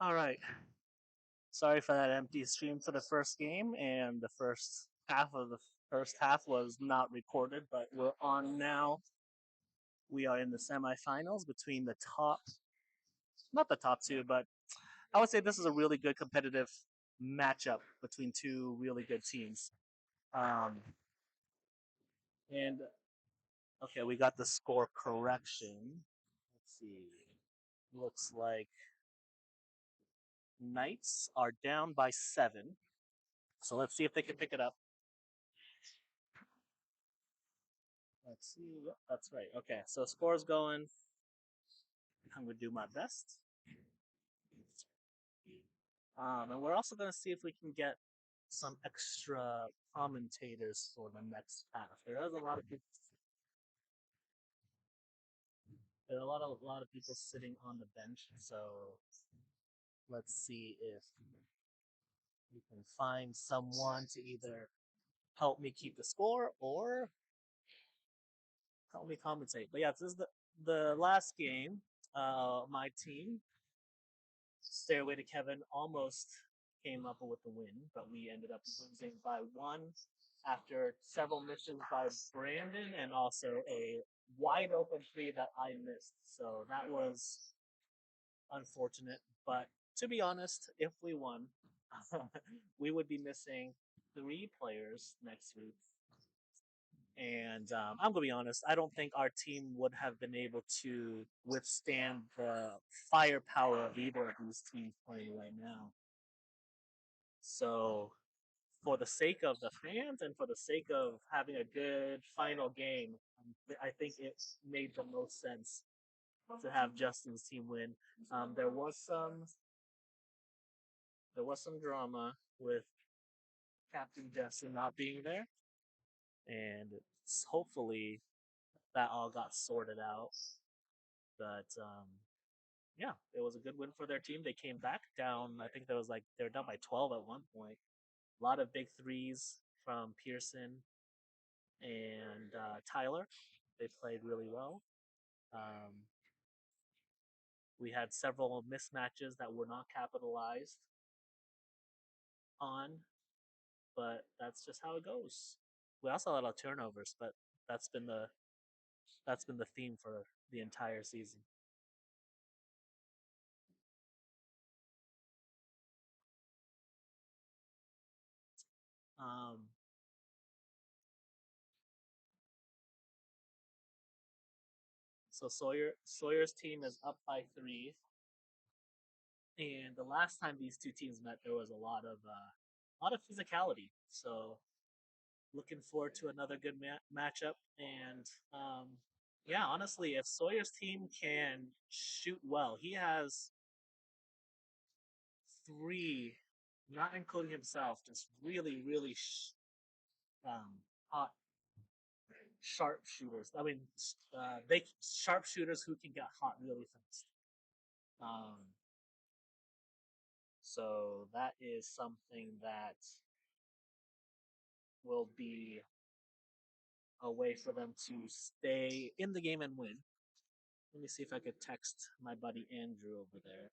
All right. Sorry for that empty stream for the first game, and the first half was not recorded, but we're on now. We are in the semifinals between the top, not the top two, but I would say this is a really good competitive matchup between two really good teams. Um, and okay, we got the score correction. Let's see. Looks like Knights are down by 7. So let's see if they can pick it up. Let's see. Yep, that's right. Okay, so score's going. I'm gonna do my best. And we're also gonna see if we can get some extra commentators for the next half. There is a lot of people. There are a lot of people sitting on the bench. So let's see if we can find someone to either help me keep the score or help me commentate. But yeah, this is the last game. My team, Stairway to Kevin, almost came up with the win, but we ended up losing by 1 after several missions by Brandon and also a wide open three that I missed. So that was unfortunate. But to be honest, if we won, we would be missing 3 players next week. And I'm gonna be honest, I don't think our team would have been able to withstand the firepower of either of these teams playing right now. So, for the sake of the fans and for the sake of having a good final game, I think it made the most sense to have Justin's team win. Um, there was some there was some drama with Captain Justin not being there, and hopefully that all got sorted out. But yeah, it was a good win for their team. They came back down. I think there was like they were down by 12 at one point. A lot of big threes from Pearson and Tyler. They played really well. Um, we had several mismatches that were not capitalized on, but that's just how it goes. We also had a lot of turnovers, but that's been the that's been the theme for the entire season. Um, so Sawyer's team is up by 3, and the last time these two teams met, there was a lot of physicality. So looking forward to another good matchup. And yeah, honestly, if Sawyer's team can shoot well, he has 3, not including himself, just really, really hot sharpshooters. I mean, they sharpshooters who can get hot really fast. Um, so that is something that will be a way for them to stay in the game and win. Let me see if I could text my buddy Andrew over there.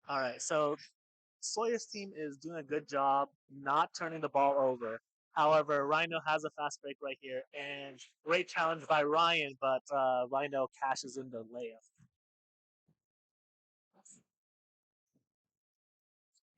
All right, so Sawyer's team is doing a good job not turning the ball over. However, Rhino has a fast break right here, and great challenge by Ryan, but Rhino cashes in the layup.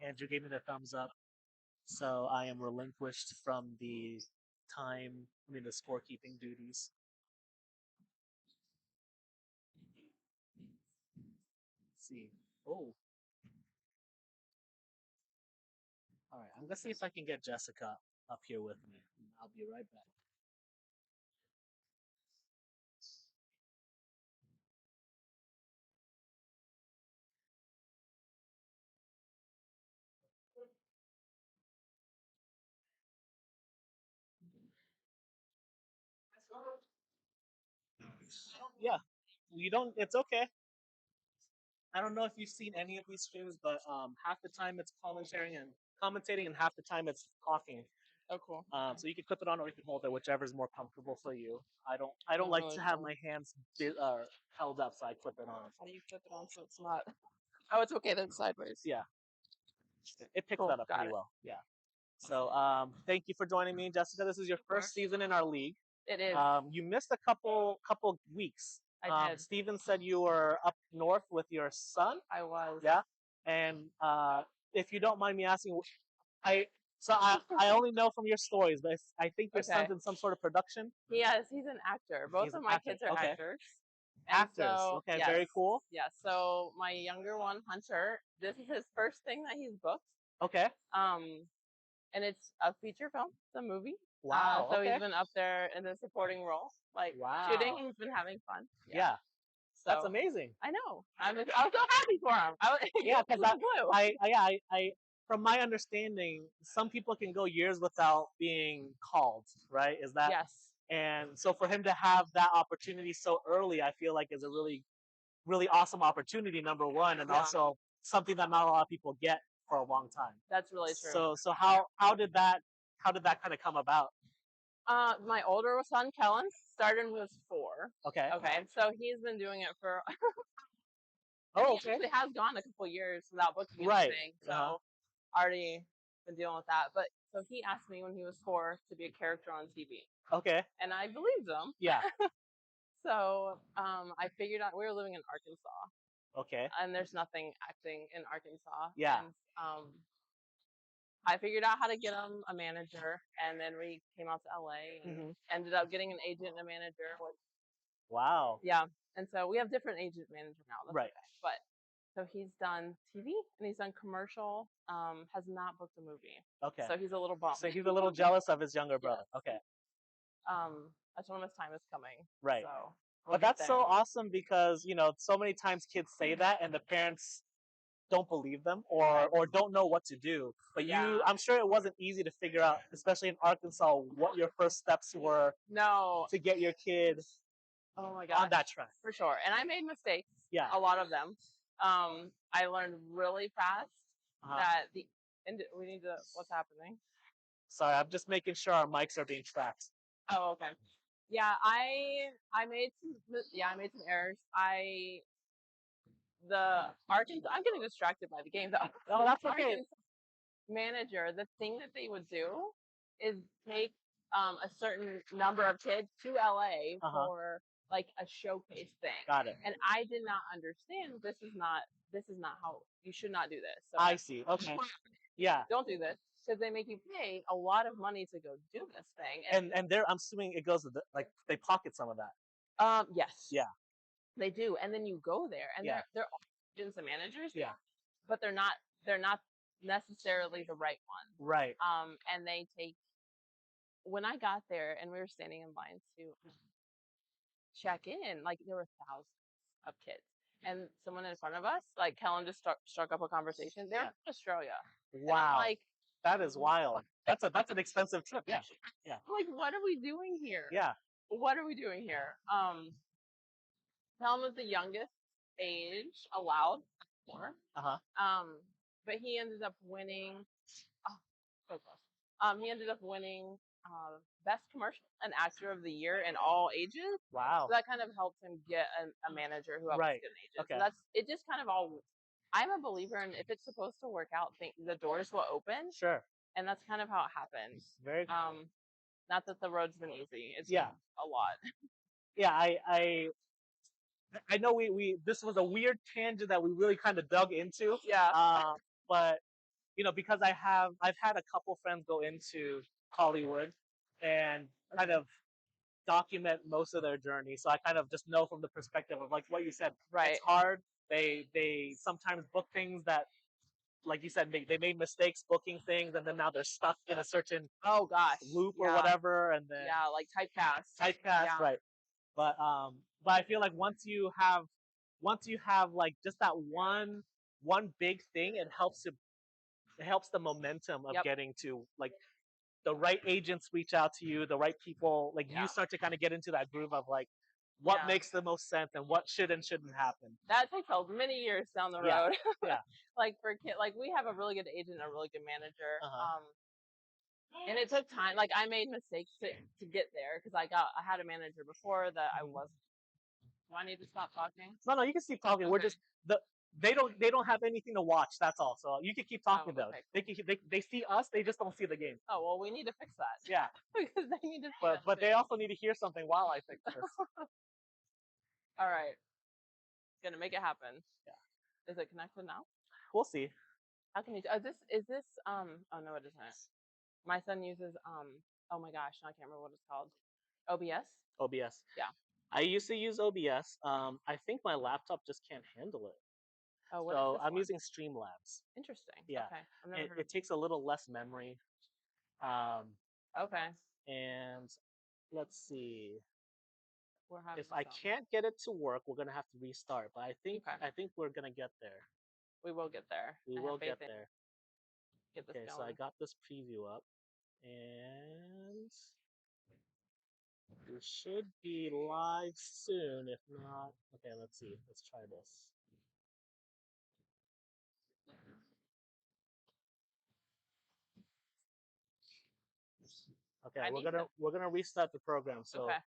Andrew gave me the thumbs up, so I am relinquished from the scorekeeping duties. Let's see. Oh, all right. I'm gonna see if I can get Jessica up here with me. I'll be right back. Yeah, you don't. It's okay. I don't know if you've seen any of these streams, but half the time it's commentating, and half the time it's talking. Oh, cool. So you can clip it on, or you can hold it, whichever is more comfortable for you. I don't like to have my hands held up, so I clip it on. How do you flip it on so it's not? Oh, it's okay. Then sideways. Yeah, it picks Cool, that up got pretty it. well. Yeah. So thank you for joining me, Jessica. This is your first season in our league. It is. You missed a couple weeks. I did. Steven said you were up north with your son. I was. Yeah. And if you don't mind me asking, I only know from your stories, but I think your son's in some sort of production. Yes, he's an actor. Both of my kids are actors. And Actors. so, Okay, yes, very cool. Yeah. So my younger one, Hunter, this is his first thing that he's booked. Okay. And it's a feature film. It's a movie. Wow. So he's been up there in the supporting role, like shooting. He's been having fun. Yeah. So, that's amazing. I know. I was so happy for him. Yeah, because I from my understanding, some people can go years without being called, right? Is that? Yes. And so for him to have that opportunity so early, I feel like is a really, really awesome opportunity, number one, and also something that not a lot of people get for a long time. That's really true. So how did that kind of come about? My older son, Kellen, started when he was 4. Okay. Okay. So he's been doing it for. Oh, okay. It has gone a couple years without booking anything. So already been dealing with that. But so he asked me when he was 4 to be a character on TV. Okay. And I believed him. Yeah. So I figured out we were living in Arkansas. Okay. And there's nothing acting in Arkansas. Yeah. And I figured out how to get him a manager, and then we came out to LA and ended up getting an agent and a manager. Wow. Yeah. And so we have different agent manager now. That's right. Okay. But so he's done TV and he's done commercial. Has not booked a movie. Okay. So he's a little bummed. So he's a little jealous of his younger brother. Yes. Okay. I told him his time is coming. Right. So but that's so awesome because so many times kids say that and the parents don't believe them or don't know what to do. But I'm sure it wasn't easy to figure out, especially in Arkansas, what your first steps were. No. To get your kid. Oh my gosh. On that track. For sure. And I made mistakes. Yeah. A lot of them. I learned really fast that we need to. What's happening? Sorry, I'm just making sure our mics are being tracked. Oh, okay. Yeah, I made some errors. Arkansas. I'm getting distracted by the game though. Oh, that's okay. Arkansas manager, the thing that they would do is take a certain number of kids to LA for like a showcase thing. Got it. And I did not understand this is not how you should not do this. So I see. Okay. Yeah. Don't do this because they make you pay a lot of money to go do this thing. And I'm assuming it goes like they pocket some of that. Yes. Yeah. They do, and then you go there, and they're all agents and managers. Yeah. But they're not necessarily the right ones. Right. And they take. When I got there, and we were standing in line to check in, like there were thousands of kids, and someone in front of us, like Kellen, just struck up a conversation. They're in Australia. Wow. Like that is wild. That's an expensive trip. Yeah. Yeah. Like, what are we doing here? Yeah. What are we doing here? Kellen was the youngest age allowed. But he ended up winning. Oh, so close. He ended up winning best commercial and actor of the year in all ages. Wow. So that kind of helped him get a manager who helped get an agent. Okay. So it just kind of all. I'm a believer in if it's supposed to work out, the doors will open. Sure. And that's kind of how it happens. Very cool. Not that the road's been easy. It's been a lot. Yeah, I know we this was a weird tangent that we really kind of dug into. Yeah. But because I've had a couple friends go into Hollywood and kind of document most of their journey. So I kind of just know from the perspective of like what you said. Right. It's hard. They sometimes book things that, like you said, they made mistakes booking things, and then now they're stuck in a certain loop or whatever, and then like typecast, right. But I feel like once you have like just that one big thing, it helps the momentum of getting to like the right agents reach out to you, the right people, like you start to kind of get into that groove of like, what Yeah. makes the most sense and what should and shouldn't happen. That takes many years down the Yeah, road. yeah. Like for kid, like we have a really good agent, a really good manager. Uh-huh. And it took time. Like I made mistakes to get there because I had a manager before that I wasn't. Do I need to stop talking? No, you can keep talking. We're Okay. just they don't have anything to watch. That's all. So you can keep talking Oh, though. okay, cool. They see us. They just don't see the game. Oh well, we need to fix that. Yeah, Because they need to see us but too. they also need to hear something while I fix this. All right, gonna make it happen. Yeah, Is it connected now? we'll see. How can you? Is this Oh no, it isn't. My son uses Oh my gosh, now I can't remember what it's called. OBS. OBS. Yeah. I used to use OBS. I think my laptop just can't handle it. Oh, what is So this I'm one? using Streamlabs. Interesting. Yeah, Okay, I've never heard of. it takes a little less memory. Okay, And let's see. we're having If I some. can't get it to work, we're gonna have to restart. But Okay. I think we're gonna get there. We will get there. We I will have get faith in. there. Get this Okay, so I going. got this preview up, and we should be live soon. If not, okay, let's see. Let's try this. Okay, I need to. we're gonna restart the program. So Okay.